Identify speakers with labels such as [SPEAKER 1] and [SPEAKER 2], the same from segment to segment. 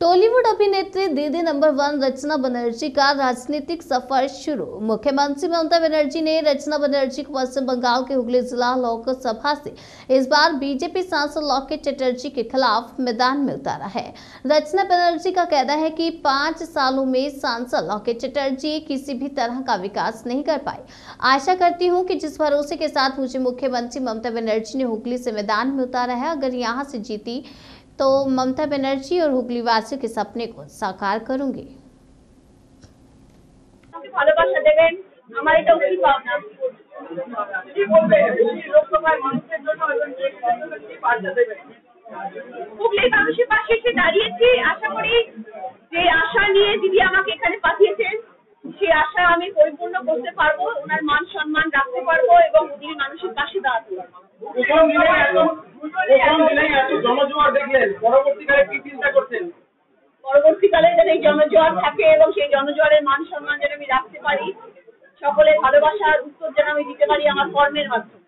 [SPEAKER 1] टॉलीवुड अभिनेत्री दीदी नंबर 1 रचना बनर्जी का राजनीतिक सफर शुरू। मुख्यमंत्री ममता बनर्जी ने रचना बनर्जी को पश्चिम बंगाल के हुगली जिला लोकसभा से इस बार बीजेपी सांसद लॉकेट चटर्जी के खिलाफ मैदान में उतारा है। रचना बनर्जी का कहना है कि 5 सालों में सांसद लॉकेट चटर्जी किसी भी तरह का विकास नहीं कर पाए। आशा करती हूँ कि जिस भरोसे के साथ मुझे मुख्यमंत्री ममता बनर्जी ने हुगली से मैदान में उतारा है, अगर यहाँ से जीती तो ममता बनर्जी और हुगली वासियों के सपने को साकार करूंगी।
[SPEAKER 2] ভালোবাসা দেবেন, আমার এটা অতি পাওনা। কি বলবেন লোকসভার মানুষের জন্য এবং কি বার্তা দেবেন? হুগলির মানুষের পাশে এসে দাঁড়িয়েছি। আশা করি যে আশা নিয়ে দিদি আমাকে এখানে পাঠিয়েছেন সেই আশা আমি পরিপূর্ণ করতে পারবো, ওনার মান সম্মান রাখতে পারবো এবং হুগলির মানুষের পাশে দাঁড়াতে পারবো। পরবর্তীকালে যেন এই জনজোয়ার থাকে এবং সেই জনজোয়ারের মান সম্মান যেন আমি রাখতে পারি, সকলের ভালোবাসার উত্তর যেন আমি দিতে পারি আমার কর্মের মাধ্যমে।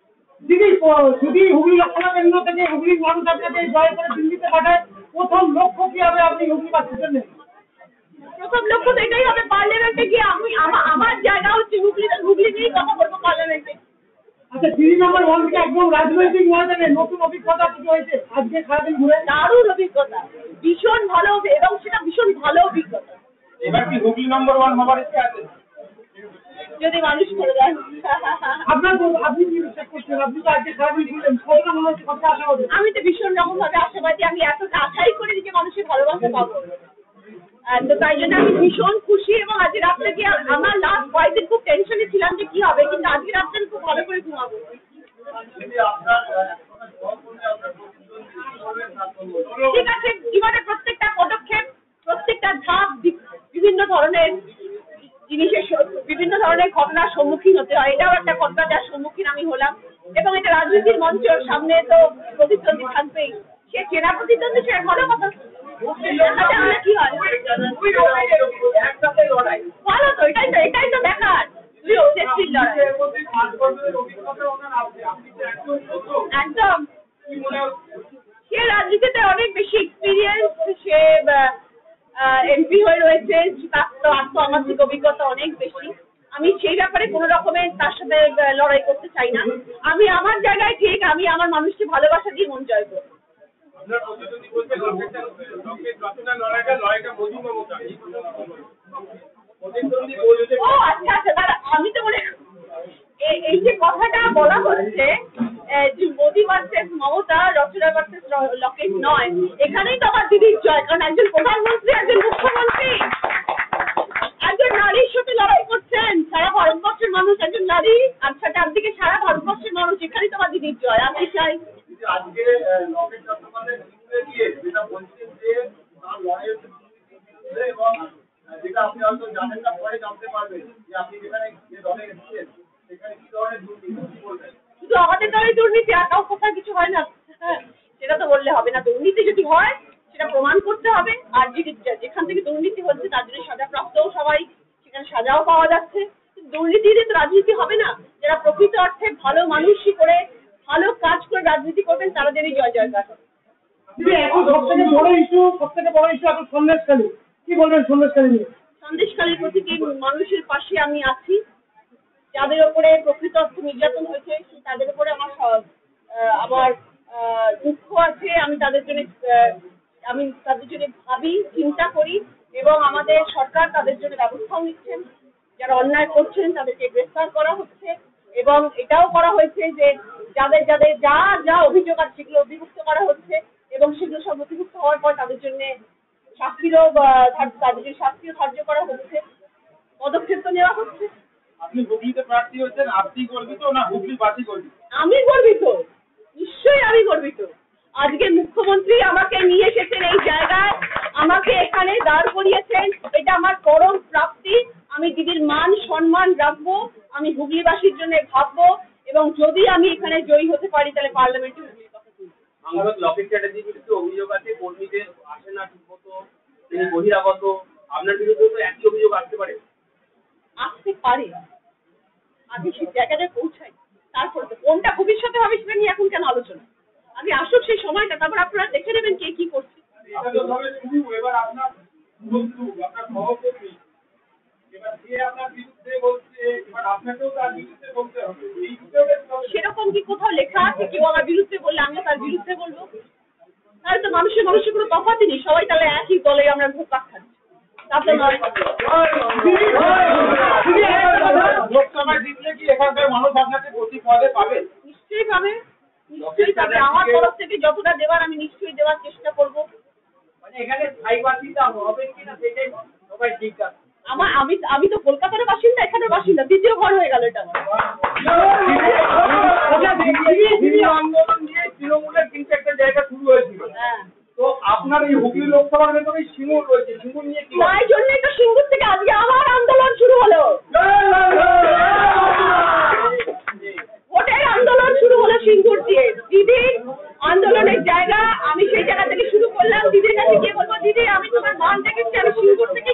[SPEAKER 3] দিদি যদি হুগলি লোকসভা কেন্দ্র থেকে হুগলির মানুষ আপনাকে জয় করে দিল্লিতে পাঠায়, প্রথম লক্ষ্য কি হবে আপনি হুগলিবাসীর জন্য?
[SPEAKER 2] প্রথম লক্ষ্য তো এটাই হবে, পার্লামেন্টে গিয়ে আমি আমার জায়গা হচ্ছে হুগলি নিয়েই কথা বলবো পার্লামেন্টে।
[SPEAKER 3] আচ্ছা, দিদি নাম্বার 1 থেকে একদম রাজনৈতিক ময়দানে নতুন অভিজ্ঞতা কি হয়েছে আজকে সারাদিন ঘুরে?
[SPEAKER 2] দারুণ অভিজ্ঞতা, ভীষণ ভালো এবং সেটা ভীষণ ভালো অভিজ্ঞতা।
[SPEAKER 3] এবার কি হুগলি নাম্বার 1 হবার ইচ্ছা আছে?
[SPEAKER 2] যদি মানুষ করে দেন।
[SPEAKER 3] আপনি কি বিশ্বাস করছেন? আপনি তো আজকে সারাদিন ঘুরলেন, কতটা মনে হচ্ছে, কতটা আশাবাদী?
[SPEAKER 2] আমি তো ভীষণ রকম ভাবে আশাবাদী, আমি এতটা আশাই করি যে মানুষের ভালোবাসা পাবো। তো তাই জন্য আমি ভীষণ খুশি এবং আজকে রাত্রে কি আমার লাস্ট কয়েকদিন খুব টেনশনে ছিলাম যে কি হবে, কিন্তু আজকে রাত্রে আমি খুব ভালো করে ঘুমাবো। ঠিক আছে, জীবনের প্রত্যেকটা পদক্ষেপ, প্রত্যেকটা ধাপ বিভিন্ন ধরনের জিনিসের বিভিন্ন ধরনের ঘটনার সম্মুখীন হতে হয়। এটাও একটা ঘটনা যার সম্মুখীন আমি হলাম এবং এটা রাজনীতির মঞ্চের সামনে তো প্রতিদ্বন্দ্বী থাকবেই। সে চেনা প্রতিদ্বন্দ্বী, সে ভালো কথা। কি হয় ভালো তো, এটাই তো দেখার লড়াই। একদম, সে রাজনীতিতে অনেক বেশি এক্সপিরিয়েন্স, সে এমপি হয়ে রয়েছে, তার তো আমার থেকে অভিজ্ঞতা অনেক বেশি। আমি সেই ব্যাপারে কোনো রকমের তার সাথে লড়াই করতে চাই না। আমি আমার জায়গায় ঠিক, আমি আমার মানুষকে ভালোবাসা দিয়ে মন জয় করব। ও আচ্ছা আচ্ছা, দাঁড়া, আমি তো মনে এই যে কথাটা বলা হচ্ছে যে মোদি ভার্সেস মমতা, রচনা ভার্সেস লকেট নয়, এখানেই তো আমার দিদির জয়, কারণ একজন প্রধানমন্ত্রী, একজন মুখ্যমন্ত্রী, একজন নারীর সাথে লড়াই করছেন সারা ভারতবর্ষের মানুষ, একজন নারী আর সাথে একদিকে সারা ভারতবর্ষের মানুষ, এখানেই তো আমার দিদির জয়। আমি চাই
[SPEAKER 4] আজকে লকেট চট্টোপাধ্যায় দিয়ে যেটা বলছেন যে তার লড়াই এবং যেটা আপনি হয়তো জানেন না, পরে জানতে পারবেন যে আপনি যেখানে যে দলে এসেছেন সেখানে কি ধরনের দুর্নীতি বলবেন।
[SPEAKER 2] শুধু আমাদের দলে দুর্নীতি, আর কাউ কোথাও কিছু হয় না, সেটা তো বললে হবে না। দুর্নীতি যদি হয় সেটা প্রমাণ করতে হবে, আর যেখান থেকে দুর্নীতি হচ্ছে তার জন্য সাজাপ্রাপ্তও সবাই, সেখানে সাজাও পাওয়া যাচ্ছে। দুর্নীতি দিয়ে তো রাজনীতি হবে না। যারা প্রকৃত অর্থে ভালো মানুষই করে, ভালো কাজ করে রাজনীতি করবেন, তারা যেন জয় জয়কার হবে।
[SPEAKER 3] এখন সবথেকে বড় ইস্যু এখন সন্দেশখালী, কি বলবেন সন্দেশখালী নিয়ে?
[SPEAKER 2] সন্দেশখালীর প্রতিটি মানুষের পাশে আমি আছি। যাদের উপরে প্রকৃত অর্থে নির্যাতন হয়েছে তাদের উপরে আমার দুঃখ আছে। আমি তাদের জন্য ভাবি, চিন্তা করি এবং আমাদের সরকার তাদের জন্য ব্যবস্থাও নিচ্ছেন। যারা অন্যায় করছেন তাদেরকে গ্রেফতার করা হচ্ছে এবং এটাও করা হয়েছে যে যাদের যা অভিযোগ আছে সেগুলো অধিভুক্ত করা হচ্ছে এবং সেগুলো সব অধিভুক্ত হওয়ার পর তাদের জন্য শাস্তিও ধার্য করা হচ্ছে, পদক্ষেপ তো নেওয়া হচ্ছে।
[SPEAKER 4] আপনি হুগলিতে প্রার্থী হয়েছেন, আপনি গর্বিত না হুগলিবাসী গর্বিত?
[SPEAKER 2] আমি গর্বিত, নিশ্চয়ই আমি গর্বিত। আজকে মুখ্যমন্ত্রী আমাকে নিয়ে এসেছেন এই জায়গায়, আমাকে এখানে দাঁড় করিয়েছেন, এটা আমার পরম প্রাপ্তি। আমি দিদির মান সম্মান রাখবো, আমি হুগলিবাসীর জন্য ভাববো এবং যদি আমি এখানে জয়ী হতে পারি তাহলে পার্লামেন্টে হুগলির কথা তুলবো।
[SPEAKER 4] সাংসদ লকেট চ্যাটার্জির বিরুদ্ধে অভিযোগ আছে কর্মীদের আসে না ঠিকমতো, তিনি বহিরাগত। আপনার বিরুদ্ধে তো একই অভিযোগ আসতে পারে?
[SPEAKER 2] আসতে পারে, আগে সেই জায়গাটায় পৌঁছাই, তারপর তো কোনটা ভবিষ্যতে হবে সেটা নিয়ে এখন কেন আলোচনা। আগে আসুক সেই সময়টা, তারপর আপনারা দেখে নেবেন কে কি করছে।
[SPEAKER 5] এটা তো তবে শুরু, এবার আপনার বন্ধু, আপনার সহকর্মী, এবার যে আপনার বিরুদ্ধে বলছে, এবার আপনাকেও তার বিরুদ্ধে বলতে হবে। এই হিসেবে
[SPEAKER 2] সেরকম কি কোথাও লেখা আছে কেউ আমার বিরুদ্ধে বললে আমিও তার বিরুদ্ধে বলবো? তাহলে তো মানুষের কোনো তফাৎই নেই, সবাই তাহলে একই দলে আমরা ঘুরপাক খাচ্ছি। তা তো নয়।
[SPEAKER 5] লোকসভায় জিতলে কি এখানকার মানুষ আপনাকে প্রতি পদে পাবে?
[SPEAKER 2] নিশ্চয়ই পাবে, নিশ্চয়ই পাবে। আমার তরফ থেকে যতটা দেওয়ার আমি নিশ্চয়ই দেওয়ার চেষ্টা করব।
[SPEAKER 3] মানে এখানে স্থায়ীবাসিন্দা হবেন কিনা সেটাই সবাই জিজ্ঞাসা।
[SPEAKER 2] আমি তো কলকাতার বাসিন্দা, এখানের বাসিন্দা, দ্বিতীয় ঘর হয়ে গেল এটা আমার।
[SPEAKER 5] আন্দোলন নিয়ে তৃণমূলের কিন্তু একটা জায়গা শুরু হয়েছিল।
[SPEAKER 2] হ্যাঁ,
[SPEAKER 5] তো আপনার এই হুগলি লোকসভার ভেতরে সিঙ্গুর রয়েছে, সিঙ্গুর নিয়ে কি
[SPEAKER 2] তাই জন্যই তো সিঙ্গুর থেকে আজকে আমার আন্দোলন শুরু হলো। ভোটের আন্দোলন শুরু হলো সিঙ্গুর দিয়ে। দিদির আন্দোলনের জায়গা, আমি সেই জায়গা থেকে শুরু করলাম। দিদির কাছে গিয়ে বলবো, দিদি আমি তোমার মান দেখেছি, আমি সিঙ্গুর থেকে